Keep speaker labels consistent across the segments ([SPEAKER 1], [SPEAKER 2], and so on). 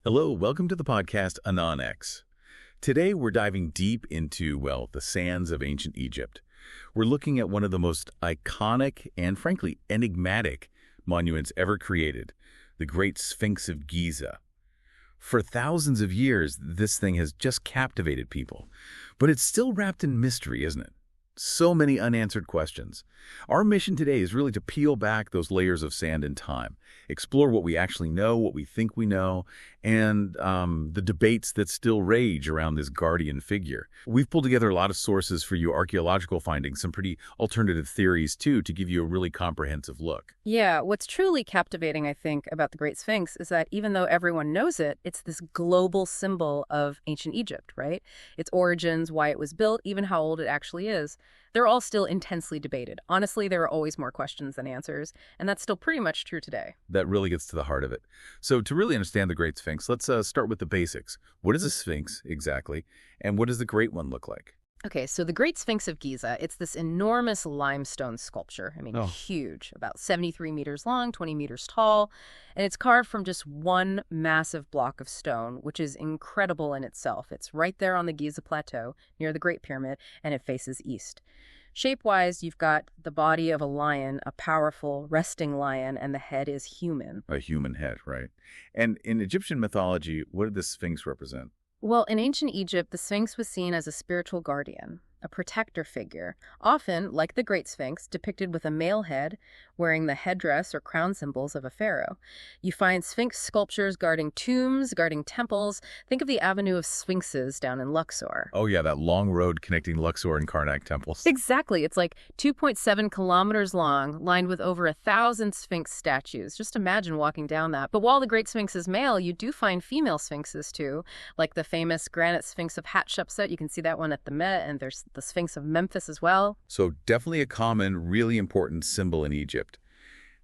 [SPEAKER 1] Hello, welcome to the podcast AnonX. Today we're diving deep into, well, the sands of ancient Egypt. We're looking at one of the most iconic and, frankly, enigmatic monuments ever created, the Great Sphinx of Giza. For thousands of years, this thing has just captivated people. But it's still wrapped in mystery, isn't it? So many unanswered questions. Our mission today is really to peel back those layers of sand and time, explore what we actually know, what we think we know, and the debates that still rage around this guardian figure. We've pulled together a lot of sources for you, archaeological findings, some pretty alternative theories, too, to give you a really comprehensive look.
[SPEAKER 2] Yeah, what's truly captivating, I think, about the Great Sphinx is that even though everyone knows it, it's this global symbol of ancient Egypt, right? Its origins, why it was built, even how old it actually is. They're all still intensely debated. Honestly, there are always more questions than answers, and that's still pretty much true today.
[SPEAKER 1] That really gets to the heart of it. So to really understand the Great Sphinx, let's start with the basics. What is a Sphinx, exactly, and what does the Great One look like?
[SPEAKER 2] Okay, so the Great Sphinx of Giza, it's this enormous limestone sculpture. Huge, about 73 meters long, 20 meters tall, and it's carved from just one massive block of stone, which is incredible in itself. It's right there on the Giza Plateau, near the Great Pyramid, and it faces east. Shape-wise, you've got the body of a lion, a powerful resting lion, and the head is human.
[SPEAKER 1] A human head, right? And in Egyptian mythology, what did the Sphinx represent?
[SPEAKER 2] Well, in ancient Egypt, the Sphinx was seen as a spiritual guardian, a protector figure, often, like the Great Sphinx, depicted with a male head, wearing the headdress or crown symbols of a pharaoh. You find Sphinx sculptures guarding tombs, guarding temples. Think of the Avenue of Sphinxes down in Luxor.
[SPEAKER 1] Oh yeah, that long road connecting Luxor and Karnak temples.
[SPEAKER 2] Exactly. It's like 2.7 kilometers long, lined with over 1,000 Sphinx statues. Just imagine walking down that. But while the Great Sphinx is male, you do find female Sphinxes too, like the famous granite Sphinx of Hatshepsut. You can see that one at the Met, and there's the Sphinx of Memphis as well.
[SPEAKER 1] So definitely a common, really important symbol in Egypt.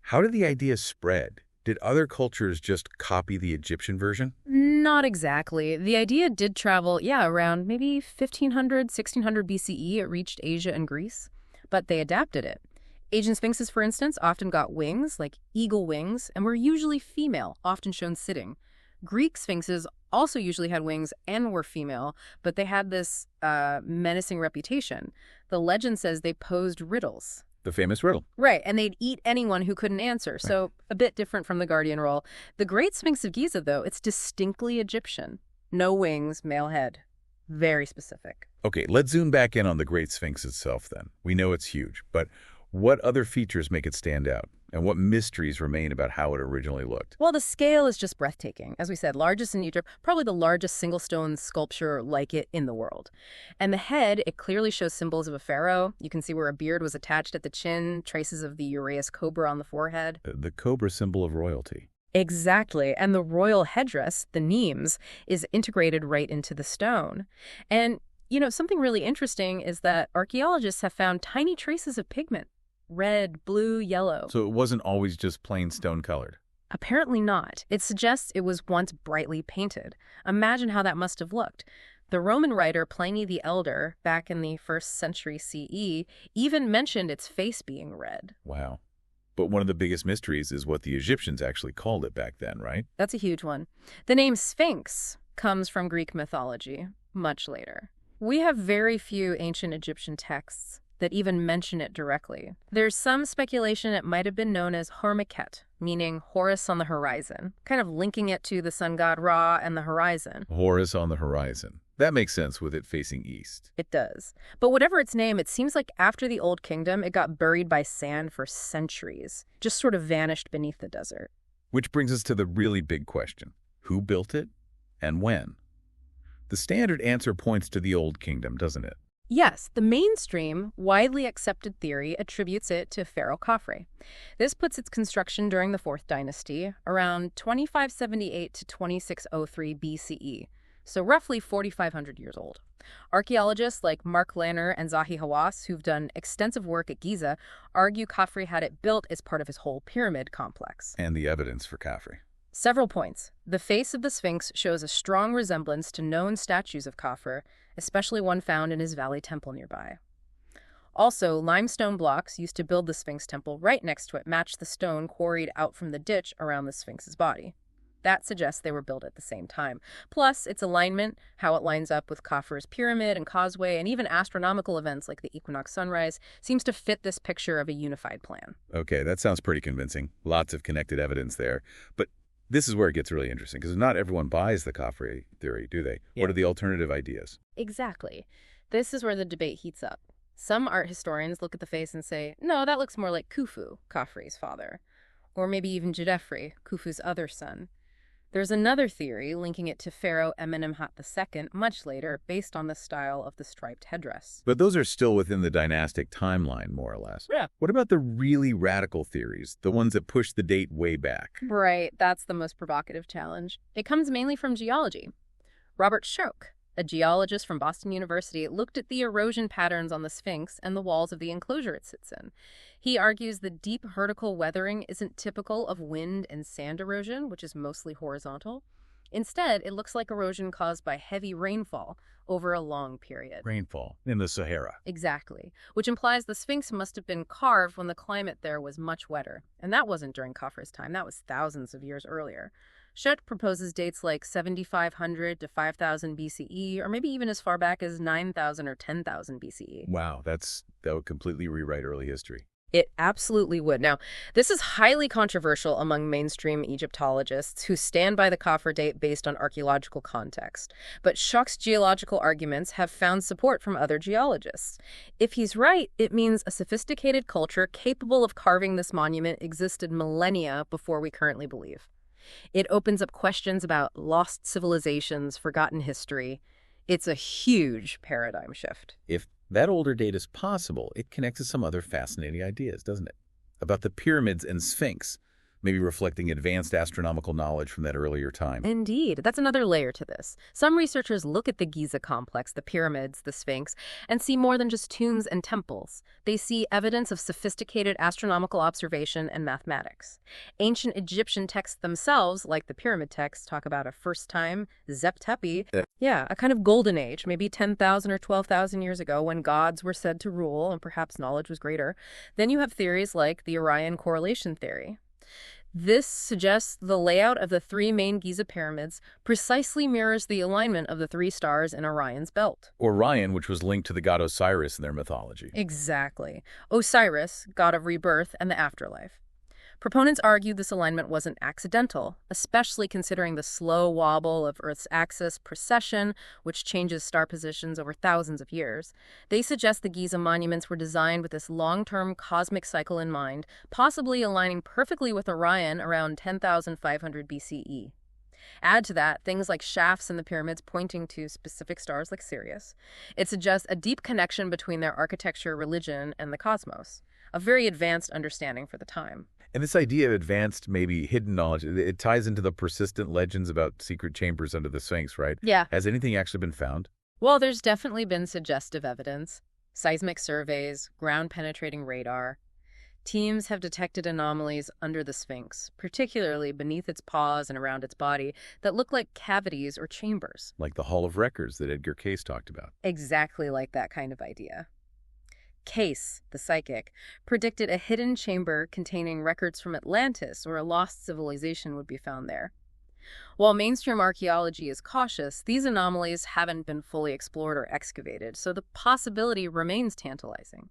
[SPEAKER 1] How did the idea spread? Did other cultures just copy the Egyptian version?
[SPEAKER 2] Not exactly. The idea did travel, around maybe 1500, 1600 BCE. It reached Asia and Greece, but they adapted it. Asian sphinxes, for instance, often got wings, like eagle wings, and were usually female, often shown sitting. Greek sphinxes also usually had wings and were female, but they had this menacing reputation. The legend says they posed riddles.
[SPEAKER 1] The famous riddle.
[SPEAKER 2] Right, and they'd eat anyone who couldn't answer, so a bit different from the guardian role. The Great Sphinx of Giza, though, it's distinctly Egyptian. No wings, male head. Very specific.
[SPEAKER 1] Okay, let's zoom back in on the Great Sphinx itself then. We know it's huge, but what other features make it stand out? And what mysteries remain about how it originally looked?
[SPEAKER 2] Well, the scale is just breathtaking. As we said, largest in Egypt, probably the largest single stone sculpture like it in the world. And the head, it clearly shows symbols of a pharaoh. You can see where a beard was attached at the chin, traces of the uraeus cobra on the forehead.
[SPEAKER 1] The cobra symbol of royalty.
[SPEAKER 2] Exactly. And the royal headdress, the nemes, is integrated right into the stone. And, something really interesting is that archaeologists have found tiny traces of pigment. Red, blue, yellow.
[SPEAKER 1] So it wasn't always just plain stone colored?
[SPEAKER 2] Apparently not. It suggests it was once brightly painted. Imagine how that must have looked. The Roman writer Pliny the Elder, back in the 1st century CE, even mentioned its face being red.
[SPEAKER 1] Wow. But one of the biggest mysteries is what the Egyptians actually called it back then, right?
[SPEAKER 2] That's a huge one. The name Sphinx comes from Greek mythology, much later. We have very few ancient Egyptian texts that even mention it directly. There's some speculation it might have been known as Hormeket, meaning Horus on the horizon, kind of linking it to the sun god Ra and the horizon.
[SPEAKER 1] Horus on the horizon. That makes sense with it facing east.
[SPEAKER 2] It does. But whatever its name, it seems like after the Old Kingdom, it got buried by sand for centuries, just sort of vanished beneath the desert.
[SPEAKER 1] Which brings us to the really big question. Who built it and when? The standard answer points to the Old Kingdom, doesn't it?
[SPEAKER 2] Yes, the mainstream, widely accepted theory attributes it to Pharaoh Khafre. This puts its construction during the 4th Dynasty, around 2578 to 2603 BCE, so roughly 4,500 years old. Archaeologists like Mark Lanner and Zahi Hawass, who've done extensive work at Giza, argue Khafre had it built as part of his whole pyramid complex.
[SPEAKER 1] And the evidence for Khafre.
[SPEAKER 2] Several points. The face of the Sphinx shows a strong resemblance to known statues of Khafre, especially one found in his valley temple nearby. Also, limestone blocks used to build the Sphinx temple right next to it match the stone quarried out from the ditch around the Sphinx's body. That suggests they were built at the same time. Plus, its alignment, how it lines up with Khafre's pyramid and causeway, and even astronomical events like the equinox sunrise, seems to fit this picture of a unified plan.
[SPEAKER 1] Okay, that sounds pretty convincing. Lots of connected evidence there. But this is where it gets really interesting, because not everyone buys the Khafre theory, do they?
[SPEAKER 2] Yeah.
[SPEAKER 1] What are the alternative ideas?
[SPEAKER 2] Exactly. This is where the debate heats up. Some art historians look at the face and say, no, that looks more like Khufu, Khafre's father. Or maybe even Djedefre, Khufu's other son. There's another theory linking it to Pharaoh Amenemhat II much later, based on the style of the striped headdress.
[SPEAKER 1] But those are still within the dynastic timeline, more or less.
[SPEAKER 2] Yeah.
[SPEAKER 1] What about the really radical theories, the ones that push the date way back?
[SPEAKER 2] Right, that's the most provocative challenge. It comes mainly from geology. Robert Schoch, a geologist from Boston University, looked at the erosion patterns on the Sphinx and the walls of the enclosure it sits in. He argues the deep vertical weathering isn't typical of wind and sand erosion, which is mostly horizontal. Instead, it looks like erosion caused by heavy rainfall over a long period.
[SPEAKER 1] Rainfall in the Sahara.
[SPEAKER 2] Exactly, which implies the Sphinx must have been carved when the climate there was much wetter. And that wasn't during Khafre's time, that was thousands of years earlier. Schoch proposes dates like 7,500 to 5,000 BCE, or maybe even as far back as 9,000 or 10,000 BCE.
[SPEAKER 1] Wow, that would completely rewrite early history.
[SPEAKER 2] It absolutely would. Now, this is highly controversial among mainstream Egyptologists who stand by the Khafre date based on archaeological context. But Schoch's geological arguments have found support from other geologists. If he's right, it means a sophisticated culture capable of carving this monument existed millennia before we currently believe. It opens up questions about lost civilizations, forgotten history. It's a huge paradigm shift.
[SPEAKER 1] If that older date is possible, it connects to some other fascinating ideas, doesn't it? About the pyramids and Sphinx, maybe reflecting advanced astronomical knowledge from that earlier time.
[SPEAKER 2] Indeed. That's another layer to this. Some researchers look at the Giza complex, the pyramids, the Sphinx, and see more than just tombs and temples. They see evidence of sophisticated astronomical observation and mathematics. Ancient Egyptian texts themselves, like the pyramid texts, talk about a first-time Zep-Tepi. Yeah, a kind of golden age, maybe 10,000 or 12,000 years ago when gods were said to rule and perhaps knowledge was greater. Then you have theories like the Orion correlation theory. This suggests the layout of the three main Giza pyramids precisely mirrors the alignment of the three stars in Orion's belt.
[SPEAKER 1] Orion, which was linked to the god Osiris in their mythology.
[SPEAKER 2] Exactly. Osiris, god of rebirth and the afterlife. Proponents argue this alignment wasn't accidental, especially considering the slow wobble of Earth's axis precession, which changes star positions over thousands of years. They suggest the Giza monuments were designed with this long-term cosmic cycle in mind, possibly aligning perfectly with Orion around 10,500 BCE. Add to that things like shafts in the pyramids pointing to specific stars like Sirius. It suggests a deep connection between their architecture, religion, and the cosmos, a very advanced understanding for the time.
[SPEAKER 1] And this idea of advanced, maybe hidden knowledge, it ties into the persistent legends about secret chambers under the Sphinx, right?
[SPEAKER 2] Yeah.
[SPEAKER 1] Has anything actually been found?
[SPEAKER 2] Well, there's definitely been suggestive evidence. Seismic surveys, ground-penetrating radar. Teams have detected anomalies under the Sphinx, particularly beneath its paws and around its body, that look like cavities or chambers.
[SPEAKER 1] Like the Hall of Records that Edgar Cayce talked about.
[SPEAKER 2] Exactly like that kind of idea. Cayce, the psychic, predicted a hidden chamber containing records from Atlantis or a lost civilization would be found there. While mainstream archaeology is cautious, these anomalies haven't been fully explored or excavated, so the possibility remains tantalizing.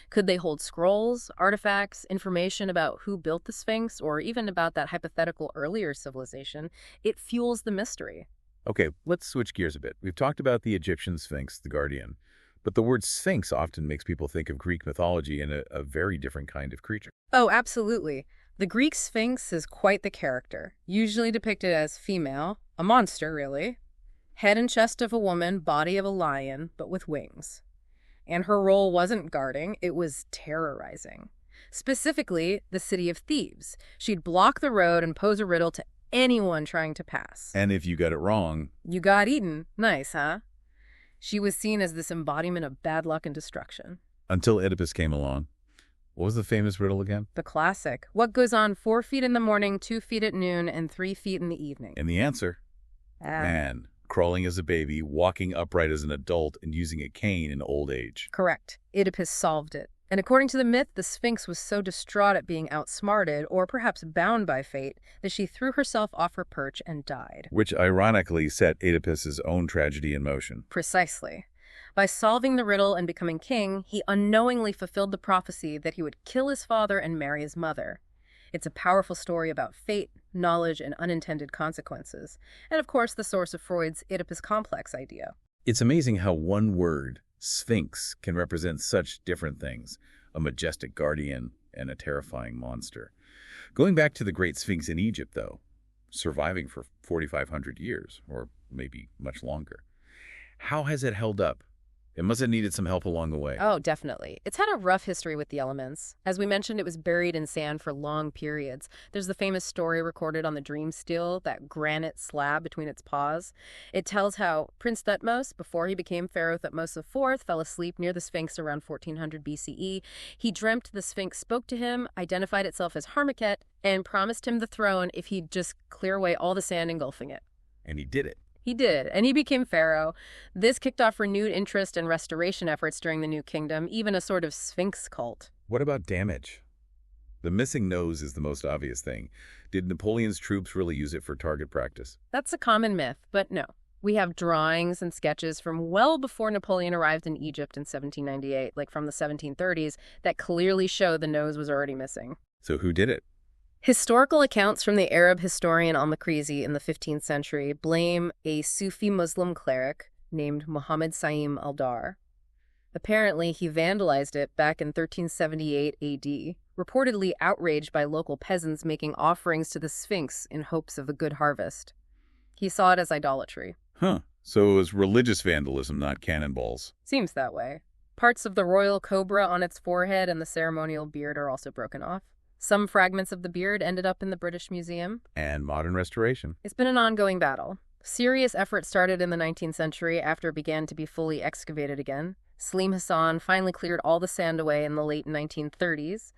[SPEAKER 2] Could they hold scrolls, artifacts, information about who built the Sphinx, or even about that hypothetical earlier civilization? It fuels the mystery.
[SPEAKER 1] Okay, let's switch gears a bit. We've talked about the Egyptian Sphinx, the guardian. But the word Sphinx often makes people think of Greek mythology and a very different kind of creature.
[SPEAKER 2] Oh, absolutely. The Greek Sphinx is quite the character, usually depicted as female, a monster, really. Head and chest of a woman, body of a lion, but with wings. And her role wasn't guarding, it was terrorizing. Specifically, the city of Thebes. She'd block the road and pose a riddle to anyone trying to pass.
[SPEAKER 1] And if you got it wrong...
[SPEAKER 2] You got eaten. Nice, huh? She was seen as this embodiment of bad luck and destruction.
[SPEAKER 1] Until Oedipus came along. What was the famous riddle again?
[SPEAKER 2] The classic. What goes on 4 feet in the morning, 2 feet at noon, and 3 feet in the evening?
[SPEAKER 1] And the answer? Man, crawling as a baby, walking upright as an adult, and using a cane in old age.
[SPEAKER 2] Correct. Oedipus solved it. And according to the myth, the Sphinx was so distraught at being outsmarted, or perhaps bound by fate, that she threw herself off her perch and died.
[SPEAKER 1] Which ironically set Oedipus's own tragedy in motion.
[SPEAKER 2] Precisely. By solving the riddle and becoming king, he unknowingly fulfilled the prophecy that he would kill his father and marry his mother. It's a powerful story about fate, knowledge, and unintended consequences. And of course, the source of Freud's Oedipus complex idea.
[SPEAKER 1] It's amazing how one word, Sphinx, can represent such different things, a majestic guardian and a terrifying monster. Going back to the Great Sphinx in Egypt, though, surviving for 4,500 years, or maybe much longer, how has it held up? It must have needed some help along the way.
[SPEAKER 2] Oh, definitely. It's had a rough history with the elements. As we mentioned, it was buried in sand for long periods. There's the famous story recorded on the dream stele, that granite slab between its paws. It tells how Prince Thutmose, before he became Pharaoh Thutmose IV, fell asleep near the Sphinx around 1400 BCE. He dreamt the Sphinx spoke to him, identified itself as Harmaket, and promised him the throne if he'd just clear away all the sand engulfing it.
[SPEAKER 1] And he did it.
[SPEAKER 2] He did, and he became pharaoh. This kicked off renewed interest and restoration efforts during the New Kingdom, even a sort of Sphinx cult.
[SPEAKER 1] What about damage? The missing nose is the most obvious thing. Did Napoleon's troops really use it for target practice?
[SPEAKER 2] That's a common myth, but no. We have drawings and sketches from well before Napoleon arrived in Egypt in 1798, like from the 1730s, that clearly show the nose was already missing.
[SPEAKER 1] So who did it?
[SPEAKER 2] Historical accounts from the Arab historian al-Makrizi in the 15th century blame a Sufi Muslim cleric named Muhammad Saim al-Dar. Apparently, he vandalized it back in 1378 AD, reportedly outraged by local peasants making offerings to the Sphinx in hopes of a good harvest. He saw it as idolatry.
[SPEAKER 1] Huh. So it was religious vandalism, not cannonballs.
[SPEAKER 2] Seems that way. Parts of the royal cobra on its forehead and the ceremonial beard are also broken off. Some fragments of the beard ended up in the British Museum.
[SPEAKER 1] And modern restoration.
[SPEAKER 2] It's been an ongoing battle. Serious effort started in the 19th century after it began to be fully excavated again. Slim Hassan finally cleared all the sand away in the late 1930s.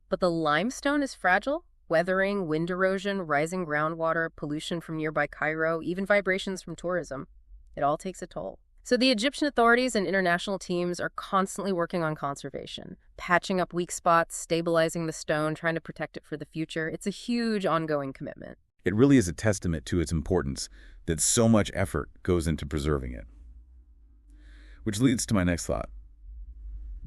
[SPEAKER 2] But the limestone is fragile. Weathering, wind erosion, rising groundwater, pollution from nearby Cairo, even vibrations from tourism. It all takes a toll. So the Egyptian authorities and international teams are constantly working on conservation, patching up weak spots, stabilizing the stone, trying to protect it for the future. It's a huge ongoing commitment.
[SPEAKER 1] It really is a testament to its importance that so much effort goes into preserving it. Which leads to my next thought.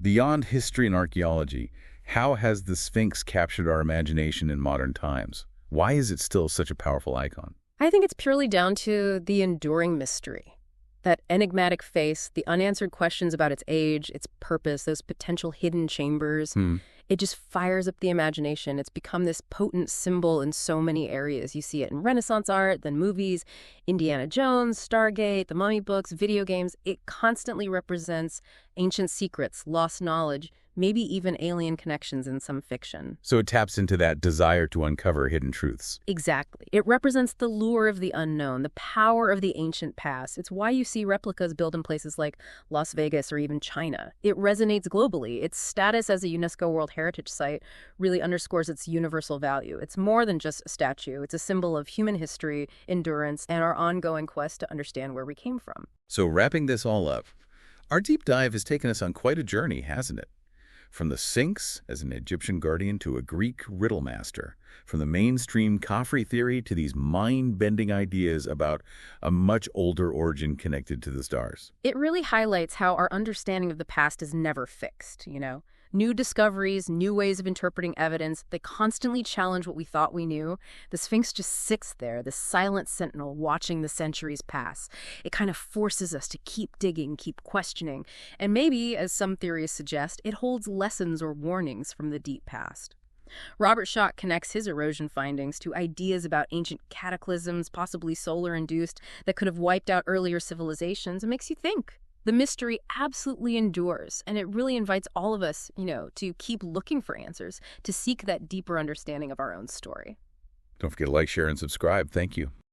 [SPEAKER 1] Beyond history and archaeology, how has the Sphinx captured our imagination in modern times? Why is it still such a powerful icon?
[SPEAKER 2] I think it's purely down to the enduring mystery. That enigmatic face, the unanswered questions about its age, its purpose, those potential hidden chambers, it just fires up the imagination. It's become this potent symbol in so many areas. You see it in Renaissance art, then movies, Indiana Jones, Stargate, the Mummy books, video games. It constantly represents ancient secrets, lost knowledge, maybe even alien connections in some fiction.
[SPEAKER 1] So it taps into that desire to uncover hidden truths.
[SPEAKER 2] Exactly. It represents the lure of the unknown, the power of the ancient past. It's why you see replicas built in places like Las Vegas or even China. It resonates globally. Its status as a UNESCO World Heritage Site really underscores its universal value. It's more than just a statue. It's a symbol of human history, endurance, and our ongoing quest to understand where we came from.
[SPEAKER 1] So wrapping this all up, our deep dive has taken us on quite a journey, hasn't it? From the Sphinx as an Egyptian guardian to a Greek riddle master, from the mainstream Khafre theory to these mind-bending ideas about a much older origin connected to the stars.
[SPEAKER 2] It really highlights how our understanding of the past is never fixed, New discoveries, new ways of interpreting evidence, they constantly challenge what we thought we knew. The Sphinx just sits there, this silent sentinel watching the centuries pass. It kind of forces us to keep digging, keep questioning. And maybe, as some theories suggest, it holds lessons or warnings from the deep past. Robert Schoch connects his erosion findings to ideas about ancient cataclysms, possibly solar-induced, that could have wiped out earlier civilizations. It makes you think. The mystery absolutely endures, and it really invites all of us, to keep looking for answers, to seek that deeper understanding of our own story.
[SPEAKER 1] Don't forget to like, share, and subscribe. Thank you.